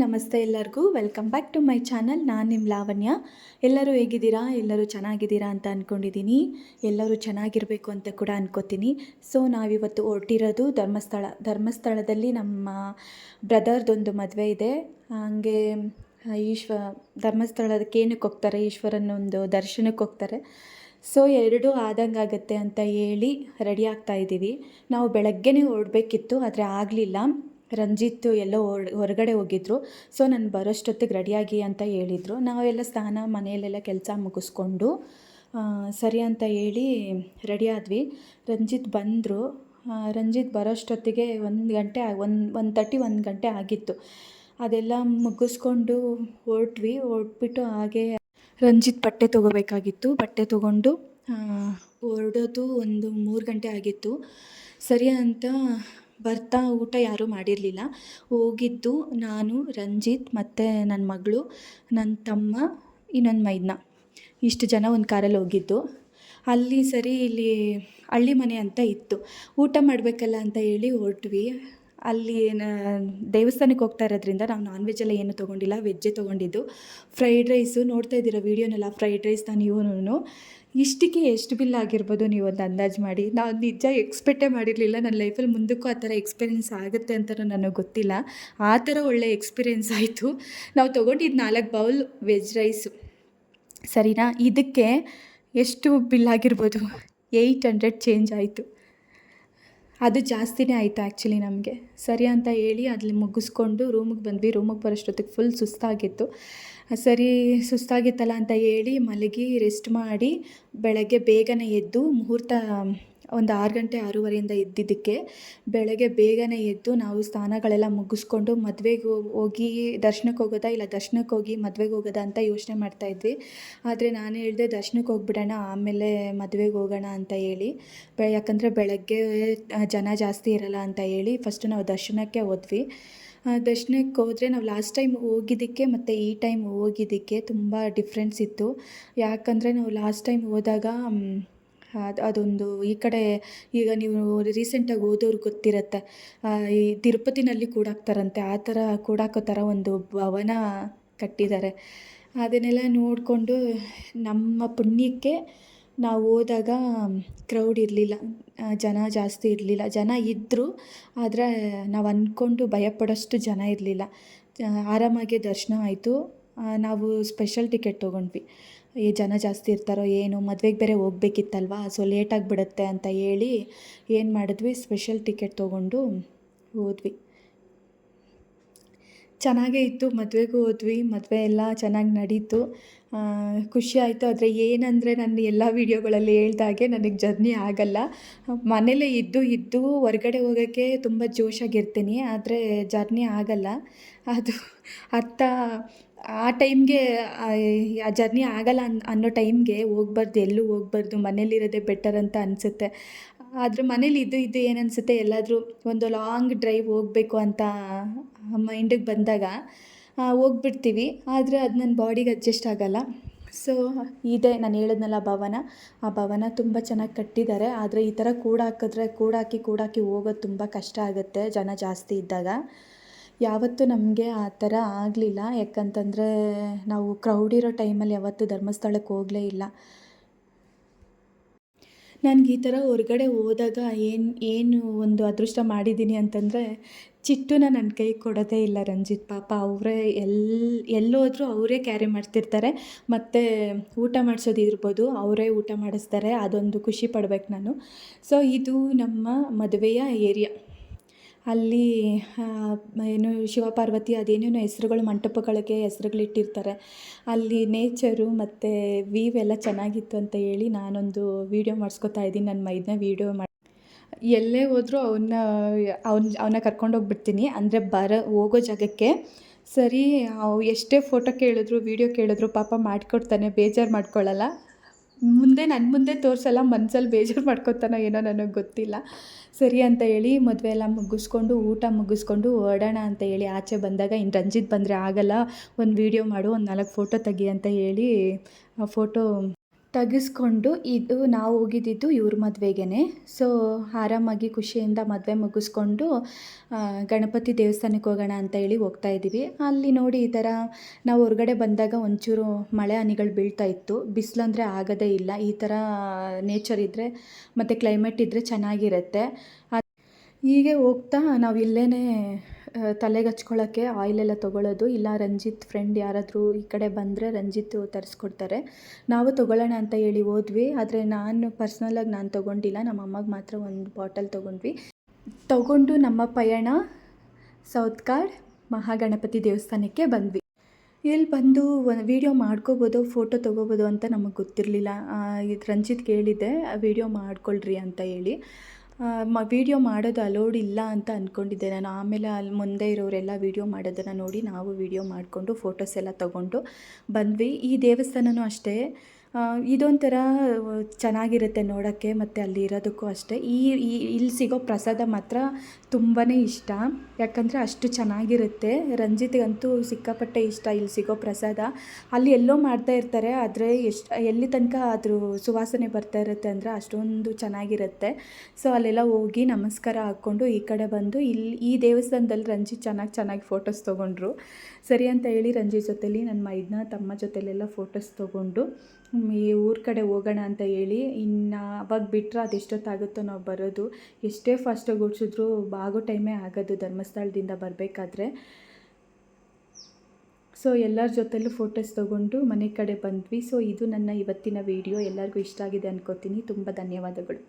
ನಮಸ್ತೆ ಎಲ್ಲರಿಗೂ. Welcome back to my channel. ನಾನು ನಿಮ್ಮ ಲಾವಣ್ಯ. ಎಲ್ಲರೂ ಹೇಗಿದ್ದೀರಾ? ಎಲ್ಲರೂ ಚೆನ್ನಾಗಿದ್ದೀರಾ ಅಂತ ಅಂದ್ಕೊಂಡಿದ್ದೀನಿ. ಎಲ್ಲರೂ ಚೆನ್ನಾಗಿರಬೇಕು ಅಂತ ಕೂಡ ಅಂದ್ಕೋತೀನಿ. ಸೊ ನಾವಿವತ್ತು ಹೊರಟಿರೋದು ಧರ್ಮಸ್ಥಳದಲ್ಲಿ ನಮ್ಮ ಬ್ರದರ್ದೊಂದು ಮದುವೆ ಇದೆ. ಹಾಗೆ ಧರ್ಮಸ್ಥಳದಕ್ಕೆ ಏನಕ್ಕೆ ಹೋಗ್ತಾರೆ, ಈಶ್ವರನೊಂದು ದರ್ಶನಕ್ಕೆ ಹೋಗ್ತಾರೆ. ಸೊ ಎರಡೂ ಆದಂಗಾಗತ್ತೆ ಅಂತ ಹೇಳಿ ರೆಡಿ ಆಗ್ತಾ ಇದ್ದೀವಿ. ನಾವು ಬೆಳಗ್ಗೆನೇ ಹೊರಡಬೇಕಿತ್ತು, ಆದರೆ ಆಗಲಿಲ್ಲ. ರಂಜಿತ್ ಎಲ್ಲೋ ಹೊರಗಡೆ ಹೋಗಿದ್ರು. ಸೊ ನಾನು ಬರೋಷ್ಟೊತ್ತಿಗೆ ರೆಡಿಯಾಗಿ ಅಂತ ಹೇಳಿದರು. ನಾವೆಲ್ಲ ಸ್ನಾನ ಮನೆಯಲ್ಲೆಲ್ಲ ಕೆಲಸ ಮುಗಿಸ್ಕೊಂಡು ಸರಿ ಅಂತ ಹೇಳಿ ರೆಡಿ ಆದ್ವಿ. ರಂಜಿತ್ ಬಂದರು. ರಂಜಿತ್ ಬರೋಷ್ಟೊತ್ತಿಗೆ 1 ಗಂಟೆ ಆಗಿತ್ತು. ಅದೆಲ್ಲ ಮುಗಿಸ್ಕೊಂಡು ಹೊರಟ್ಬಿಟ್ಟು ಹಾಗೆ ರಂಜಿತ್ ಬಟ್ಟೆ ತೊಗೋಬೇಕಾಗಿತ್ತು. ಬಟ್ಟೆ ತೊಗೊಂಡು ಹೊರಡೋದು 3 ಗಂಟೆ ಆಗಿತ್ತು. ಸರಿ ಅಂತ ಬರ್ತಾ ಊಟ ಯಾರೂ ಮಾಡಿರಲಿಲ್ಲ. ಹೋಗಿದ್ದು ನಾನು, ರಂಜಿತ್ ಮತ್ತು ನನ್ನ ಮಗಳು, ನನ್ನ ತಮ್ಮ, ಇನ್ನೊಂದು ಮೈದ್ನ, ಇಷ್ಟು ಜನ ಒಂದು ಕಾರಲ್ಲಿ ಹೋಗಿದ್ದು. ಅಲ್ಲಿ ಸರಿ ಇಲ್ಲಿ ಹಳ್ಳಿ ಮನೆ ಅಂತ ಇತ್ತು. ಊಟ ಮಾಡಬೇಕಲ್ಲ ಅಂತ ಹೇಳಿ ಹೊರಟ್ವಿ. ಅಲ್ಲಿ ದೇವಸ್ಥಾನಕ್ಕೆ ಹೋಗ್ತಾ ಇರೋದ್ರಿಂದ ನಾವು ನಾನ್ ವೆಜ್ ಎಲ್ಲ ಏನು ತೊಗೊಂಡಿಲ್ಲ, ವೆಜ್ಜೇ ತೊಗೊಂಡಿದ್ದು. ಫ್ರೈಡ್ ರೈಸು ನೋಡ್ತಾ ಇದ್ದೀರ ವೀಡಿಯೋನೆಲ್ಲ. ಫ್ರೈಡ್ ರೈಸ್ನ ನೀವು ಇಷ್ಟಕ್ಕೆ ಎಷ್ಟು ಬಿಲ್ ಆಗಿರ್ಬೋದು ನೀವು ಒಂದು ಅಂದಾಜು ಮಾಡಿ. ನಾನು ನಿಜ ಎಕ್ಸ್ಪೆಕ್ಟೇ ಮಾಡಿರಲಿಲ್ಲ. ನನ್ನ ಲೈಫಲ್ಲಿ ಮುಂದಕ್ಕೂ ಆ ಥರ ಎಕ್ಸ್ಪೀರಿಯೆನ್ಸ್ ಆಗುತ್ತೆ ಅಂತ ನನಗೆ ಗೊತ್ತಿಲ್ಲ. ಆ ಥರ ಒಳ್ಳೆ ಎಕ್ಸ್ಪೀರಿಯೆನ್ಸ್ ಆಯಿತು. ನಾವು ತೊಗೊಂಡಿದ್ದು 4 ಬೌಲ್ ವೆಜ್ ರೈಸು, ಸರಿನಾ? ಇದಕ್ಕೆ ಎಷ್ಟು ಬಿಲ್ ಆಗಿರ್ಬೋದು? 800 ಚೇಂಜ್ ಆಯಿತು. ಅದು ಜಾಸ್ತಿನೇ ಆಯಿತು ಆ್ಯಕ್ಚುಲಿ ನಮಗೆ. ಸರಿ ಅಂತ ಹೇಳಿ ಅಲ್ಲಿ ಮುಗಿಸ್ಕೊಂಡು ರೂಮಿಗೆ ಬಂದ್ವಿ. ರೂಮಿಗೆ ಬರೋಷ್ಟೊತ್ತಿಗೆ ಫುಲ್ ಸುಸ್ತಾಗಿತ್ತು. ಸರಿ ಸುಸ್ತಾಗಿತ್ತಲ್ಲ ಅಂತ ಹೇಳಿ ಮಲಗಿ ರೆಸ್ಟ್ ಮಾಡಿ ಬೆಳಗ್ಗೆ ಬೇಗನೆ ಎದ್ದು, ಮುಹೂರ್ತ ಒಂದು 6 ಗಂಟೆ 6:30 ಇದ್ದಿದ್ದಕ್ಕೆ ಬೆಳಗ್ಗೆ ಬೇಗನೆ ಎದ್ದು ನಾವು ಸ್ನಾನಗಳೆಲ್ಲ ಮುಗಿಸ್ಕೊಂಡು ಮದುವೆಗೆ ಹೋಗಿ ದರ್ಶನಕ್ಕೆ ಹೋಗೋದಾ ಇಲ್ಲ ದರ್ಶನಕ್ಕೆ ಹೋಗಿ ಮದುವೆಗೆ ಹೋಗೋದಾ ಅಂತ ಯೋಚನೆ ಮಾಡ್ತಾಯಿದ್ವಿ. ಆದರೆ ನಾನು ಹೇಳಿದೆ ದರ್ಶನಕ್ಕೆ ಹೋಗ್ಬಿಡೋಣ, ಆಮೇಲೆ ಮದುವೆಗೆ ಹೋಗೋಣ ಅಂತ ಹೇಳಿ. ಯಾಕಂದರೆ ಬೆಳಗ್ಗೆ ಜನ ಜಾಸ್ತಿ ಇರಲ್ಲ ಅಂತ ಹೇಳಿ ಫಸ್ಟು ನಾವು ದರ್ಶನಕ್ಕೆ ಹೋದ್ವಿ. ದರ್ಶನಕ್ಕೆ ಹೋದರೆ ನಾವು ಲಾಸ್ಟ್ ಟೈಮ್ ಹೋಗಿದ್ದಕ್ಕೆ ಮತ್ತು ಈ ಟೈಮ್ ಹೋಗಿದ್ದಕ್ಕೆ ತುಂಬ ಡಿಫ್ರೆನ್ಸ್ ಇತ್ತು. ಯಾಕಂದರೆ ನಾವು ಲಾಸ್ಟ್ ಟೈಮ್ ಹೋದಾಗ ಅದೊಂದು ಈ ಕಡೆ ಈಗ ನೀವು ರೀಸೆಂಟಾಗಿ ಹೋದವ್ರಿಗೆ ಗೊತ್ತಿರುತ್ತೆ, ಈ ತಿರುಪತಿನಲ್ಲಿ ಕೂಡಾಕ್ತಾರಂತೆ, ಆ ಥರ ಕೂಡಾಕೋ ಥರ ಒಂದು ಭವನ ಕಟ್ಟಿದ್ದಾರೆ. ಅದನ್ನೆಲ್ಲ ನೋಡಿಕೊಂಡು ನಮ್ಮ ಪುಣ್ಯಕ್ಕೆ ನಾವು ಹೋದಾಗ ಕ್ರೌಡ್ ಇರಲಿಲ್ಲ, ಜನ ಜಾಸ್ತಿ ಇರಲಿಲ್ಲ. ಜನ ಇದ್ದರು, ಆದರೆ ನಾವು ಅಂದ್ಕೊಂಡು ಭಯಪಡೋಷ್ಟು ಜನ ಇರಲಿಲ್ಲ. ಆರಾಮಾಗಿ ದರ್ಶನ ಆಯಿತು. ನಾವು ಸ್ಪೆಷಲ್ ಟಿಕೆಟ್ ತೊಗೊಂಡ್ವಿ. ಈ ಜನ ಜಾಸ್ತಿ ಇರ್ತಾರೋ ಏನು, ಮದುವೆಗೆ ಬೇರೆ ಹೋಗ್ಬೇಕಿತ್ತಲ್ವ, ಸೊ ಲೇಟಾಗಿಬಿಡುತ್ತೆ ಅಂತ ಹೇಳಿ ಏನು ಮಾಡಿದ್ವಿ, ಸ್ಪೆಷಲ್ ಟಿಕೆಟ್ ತೊಗೊಂಡು ಹೋದ್ವಿ. ಚೆನ್ನಾಗೇ ಇತ್ತು. ಮದುವೆಗೂ ಹೋದ್ವಿ. ಮದುವೆ ಎಲ್ಲ ಚೆನ್ನಾಗಿ ನಡೀತು. ಖುಷಿ ಆಯಿತು. ಆದರೆ ಏನಂದರೆ ನಾನು ಎಲ್ಲ ವೀಡಿಯೋಗಳಲ್ಲಿ ಹೇಳ್ದಾಗೆ ನನಗೆ ಜರ್ನಿ ಆಗಲ್ಲ. ಮನೇಲೇ ಇದ್ದು ಹೊರಗಡೆ ಹೋಗೋಕ್ಕೆ ತುಂಬ ಜೋಶಾಗಿರ್ತೀನಿ, ಆದರೆ ಜರ್ನಿ ಆಗಲ್ಲ. ಅದು ಆ ಟೈಮ್ಗೆ ಆ ಜರ್ನಿ ಆಗಲ್ಲ ಅನ್ನೋ ಟೈಮ್ಗೆ ಹೋಗ್ಬಾರ್ದು, ಎಲ್ಲೂ ಹೋಗ್ಬಾರ್ದು, ಮನೇಲಿರೋದೇ ಬೆಟರ್ ಅಂತ ಅನಿಸುತ್ತೆ. ಆದರೆ ಮನೇಲಿ ಇದ್ದು ಏನನ್ಸುತ್ತೆ, ಎಲ್ಲಾದರೂ ಒಂದು ಲಾಂಗ್ ಡ್ರೈವ್ ಹೋಗಬೇಕು ಅಂತ ಮೈಂಡಿಗೆ ಬಂದಾಗ ಹೋಗ್ಬಿಡ್ತೀವಿ. ಆದರೆ ಅದು ನನ್ನ ಬಾಡಿಗೆ ಅಡ್ಜಸ್ಟ್ ಆಗೋಲ್ಲ. ಸೊ ಇದೆ ನಾನು ಹೇಳಿದ್ನಲ್ಲ ಭವನ, ಆ ಭವನ ತುಂಬ ಚೆನ್ನಾಗಿ ಕಟ್ಟಿದ್ದಾರೆ. ಆದರೆ ಈ ಥರ ಕೂಡಾಕಿ ಹೋಗೋದು ತುಂಬ ಕಷ್ಟ ಆಗುತ್ತೆ ಜನ ಜಾಸ್ತಿ ಇದ್ದಾಗ. ಯಾವತ್ತೂ ನಮಗೆ ಆ ಥರ ಆಗಲಿಲ್ಲ. ಯಾಕಂತಂದರೆ ನಾವು ಕ್ರೌಡ್ ಇರೋ ಟೈಮಲ್ಲಿ ಯಾವತ್ತೂ ಧರ್ಮಸ್ಥಳಕ್ಕೆ ಹೋಗಲೇ ಇಲ್ಲ. ನನಗೆ ಈ ಥರ ಹೊರಗಡೆ ಹೋದಾಗ ಏನು ಒಂದು ಅದೃಷ್ಟ ಮಾಡಿದ್ದೀನಿ ಅಂತಂದರೆ, ಚಿಟ್ಟುನ ನನ್ನ ಕೈಗೆ ಕೊಡೋದೇ ಇಲ್ಲ ರಂಜಿತ್. ಪಾಪ ಅವರೇ ಎಲ್ಲೋದ್ರೂ ಅವರೇ ಕ್ಯಾರಿ ಮಾಡ್ತಿರ್ತಾರೆ. ಮತ್ತು ಊಟ ಮಾಡಿಸೋದಿರ್ಬೋದು, ಅವರೇ ಊಟ ಮಾಡಿಸ್ತಾರೆ. ಅದೊಂದು ಖುಷಿ ಪಡ್ಬೇಕು ನಾನು. ಸೊ ಇದು ನಮ್ಮ ಮದುವೆಯ ಏರಿಯಾ. ಅಲ್ಲಿ ಏನು ಶಿವಪಾರ್ವತಿ ಅದೇನೇನೋ ಹೆಸ್ರುಗಳು, ಮಂಟಪಗಳಿಗೆ ಹೆಸ್ರುಗಳಿಟ್ಟಿರ್ತಾರೆ. ಅಲ್ಲಿ ನೇಚರು ಮತ್ತು ವ್ಯೂ ಎಲ್ಲ ಚೆನ್ನಾಗಿತ್ತು ಅಂತ ಹೇಳಿ ನಾನೊಂದು ವೀಡಿಯೋ ಮಾಡಿಸ್ಕೊತಾ ಇದ್ದೀನಿ. ನನ್ನ ಮೈದನ ವೀಡಿಯೋ ಎಲ್ಲೇ ಹೋದರೂ ಅವನ್ನ ಕರ್ಕೊಂಡೋಗ್ಬಿಡ್ತೀನಿ. ಅಂದರೆ ಹೋಗೋ ಜಾಗಕ್ಕೆ ಸರಿ ಎಷ್ಟೇ ಫೋಟೋ ಕೇಳಿದ್ರು ವೀಡಿಯೋ ಕೇಳಿದ್ರು ಪಾಪ ಮಾಡಿಕೊಡ್ತಾನೆ, ಬೇಜಾರು ಮಾಡ್ಕೊಳ್ಳಲ್ಲ. ನನ್ನ ಮುಂದೆ ತೋರಿಸಲ್ಲ, ಮನಸ್ಸಲ್ಲಿ ಬೇಜಾರು ಮಾಡ್ಕೊತಾನೋ ಏನೋ ನನಗೆ ಗೊತ್ತಿಲ್ಲ. ಸರಿ ಅಂತ ಹೇಳಿ ಮದುವೆ ಎಲ್ಲ ಮುಗಿಸ್ಕೊಂಡು ಊಟ ಮುಗಿಸ್ಕೊಂಡು ಹೊರಡೋಣ ಅಂತ ಹೇಳಿ ಆಚೆ ಬಂದಾಗ, ಇನ್ನು ರಂಜಿತ್ ಬಂದರೆ ಆಗಲ್ಲ, ಒಂದು ವೀಡಿಯೋ ಮಾಡು, ಒಂದು 4 ಫೋಟೋ ತೆಗಿ ಅಂತ ಹೇಳಿ ಫೋಟೋ ತೆಗೆಸ್ಕೊಂಡು ಇದು ನಾವು ಹೋಗಿದ್ದಿದ್ದು ಇವ್ರ ಮದುವೆಗೇ. ಸೊ ಆರಾಮಾಗಿ ಖುಷಿಯಿಂದ ಮದುವೆ ಮುಗಿಸ್ಕೊಂಡು ಗಣಪತಿ ದೇವಸ್ಥಾನಕ್ಕೆ ಹೋಗೋಣ ಅಂತ ಹೇಳಿ ಹೋಗ್ತಾ ಇದ್ದೀವಿ. ಅಲ್ಲಿ ನೋಡಿ ಈ ಥರ ನಾವು ಹೊರಗಡೆ ಬಂದಾಗ ಒಂಚೂರು ಮಳೆ ಹನಿಗಳು ಬೀಳ್ತಾ ಇತ್ತು. ಬಿಸಿಲಂದರೆ ಆಗೋದೇ ಇಲ್ಲ. ಈ ಥರ ನೇಚರ್ ಇದ್ದರೆ ಮತ್ತು ಕ್ಲೈಮೇಟ್ ಇದ್ದರೆ ಚೆನ್ನಾಗಿರುತ್ತೆ. ಹೀಗೆ ಹೋಗ್ತಾ ನಾವು ಇಲ್ಲೇ ತಲೆಗೆ ಹಚ್ಕೊಳ್ಳೋಕ್ಕೆ ಆಯಿಲೆಲ್ಲ ತೊಗೊಳ್ಳೋದು. ಇಲ್ಲ ರಂಜಿತ್ ಫ್ರೆಂಡ್ ಯಾರಾದರೂ ಈ ಕಡೆ ಬಂದರೆ ರಂಜಿತ್ ತರಿಸ್ಕೊಡ್ತಾರೆ. ನಾವು ತೊಗೊಳ್ಳೋಣ ಅಂತ ಹೇಳಿ ಹೋದ್ವಿ. ಆದರೆ ನಾನು ಪರ್ಸ್ನಲಾಗಿ ನಾನು ತೊಗೊಂಡಿಲ್ಲ. ನಮ್ಮ ಅಮ್ಮಗೆ ಮಾತ್ರ ಒಂದು ಬಾಟಲ್ ತೊಗೊಂಡು ನಮ್ಮ ಪಯಣ ಸೌತ್ಕಾಡ್ ಮಹಾಗಣಪತಿ ದೇವಸ್ಥಾನಕ್ಕೆ ಬಂದ್ವಿ. ಇಲ್ಲಿ ಬಂದು ವೀಡಿಯೋ ಮಾಡ್ಕೋಬೋದು, ಫೋಟೋ ತೊಗೋಬೋದು ಅಂತ ನಮಗೆ ಗೊತ್ತಿರಲಿಲ್ಲ. ಇದು ರಂಜಿತ್ ಕೇಳಿದ್ದೆ ವೀಡಿಯೋ ಮಾಡ್ಕೊಳ್ರಿ ಅಂತ ಹೇಳಿ. ವೀಡಿಯೋ ಮಾಡೋದು ಅಲೋಡ್ ಇಲ್ಲ ಅಂತ ಅಂದ್ಕೊಂಡಿದ್ದೆ ನಾನು. ಆಮೇಲೆ ಅಲ್ಲಿ ಮುಂದೆ ಇರೋರೆಲ್ಲ ವೀಡಿಯೋ ಮಾಡೋದನ್ನು ನೋಡಿ ನಾವು ವೀಡಿಯೋ ಮಾಡಿಕೊಂಡು ಫೋಟೋಸ್ ಎಲ್ಲ ತೊಗೊಂಡು ಬಂದ್ವಿ. ಈ ದೇವಸ್ಥಾನವೂ ಅಷ್ಟೇ ಇದೊಂಥರ ಚೆನ್ನಾಗಿರುತ್ತೆ ನೋಡೋಕ್ಕೆ ಮತ್ತು ಅಲ್ಲಿ ಇರೋದಕ್ಕೂ ಅಷ್ಟೇ. ಇಲ್ಲಿ ಸಿಗೋ ಪ್ರಸಾದ ಮಾತ್ರ ತುಂಬಾ ಇಷ್ಟ. ಯಾಕಂದರೆ ಅಷ್ಟು ಚೆನ್ನಾಗಿರುತ್ತೆ. ರಂಜಿತ್ಗಂತೂ ಸಿಕ್ಕಾಪಟ್ಟೆ ಇಷ್ಟ ಇಲ್ಲಿ ಸಿಗೋ ಪ್ರಸಾದ. ಅಲ್ಲಿ ಎಲ್ಲೋ ಮಾಡ್ತಾ ಇರ್ತಾರೆ, ಆದರೆ ಎಲ್ಲಿ ತನಕ ಅದ್ರ ಸುವಾಸನೆ ಬರ್ತಾ ಇರುತ್ತೆ ಅಂದರೆ ಅಷ್ಟೊಂದು ಚೆನ್ನಾಗಿರುತ್ತೆ. ಸೊ ಅಲ್ಲೆಲ್ಲ ಹೋಗಿ ನಮಸ್ಕಾರ ಹಾಕ್ಕೊಂಡು ಈ ಕಡೆ ಬಂದು ಈ ದೇವಸ್ಥಾನದಲ್ಲಿ ರಂಜಿತ್ ಚೆನ್ನಾಗಿ ಫೋಟೋಸ್ ತೊಗೊಂಡ್ರು. ಸರಿ ಅಂತ ಹೇಳಿ ರಂಜಿತ್ ಜೊತೆಲಿ ನನ್ನ ಮೈದ್ನ ತಮ್ಮ ಜೊತೆಲೆಲ್ಲ ಫೋಟೋಸ್ ತೊಗೊಂಡು ಈ ಊರ ಕಡೆ ಹೋಗೋಣ ಅಂತ ಹೇಳಿ ಇನ್ನು ಅವಾಗ ಬಿಟ್ಟರೆ ಅದೆಷ್ಟೊತ್ತಾಗುತ್ತೋ ನಾವು ಬರೋದು. ಎಷ್ಟೇ ಫಾಸ್ಟಾಗಿ ಓಡಿಸಿದ್ರು ಆಗೋ ಟೈಮೇ ಆಗೋದು ಧರ್ಮಸ್ಥಳದಿಂದ ಬರಬೇಕಾದ್ರೆ. ಸೊ ಎಲ್ಲರ ಜೊತೆಲೂ ಫೋಟೋಸ್ ತೊಗೊಂಡು ಮನೆ ಕಡೆ ಬಂದ್ವಿ. ಸೊ ಇದು ನನ್ನ ಇವತ್ತಿನ ವೀಡಿಯೋ. ಎಲ್ಲರಿಗೂ ಇಷ್ಟ ಆಗಿದೆ ಅನ್ಕೋತೀನಿ. ತುಂಬ ಧನ್ಯವಾದಗಳು.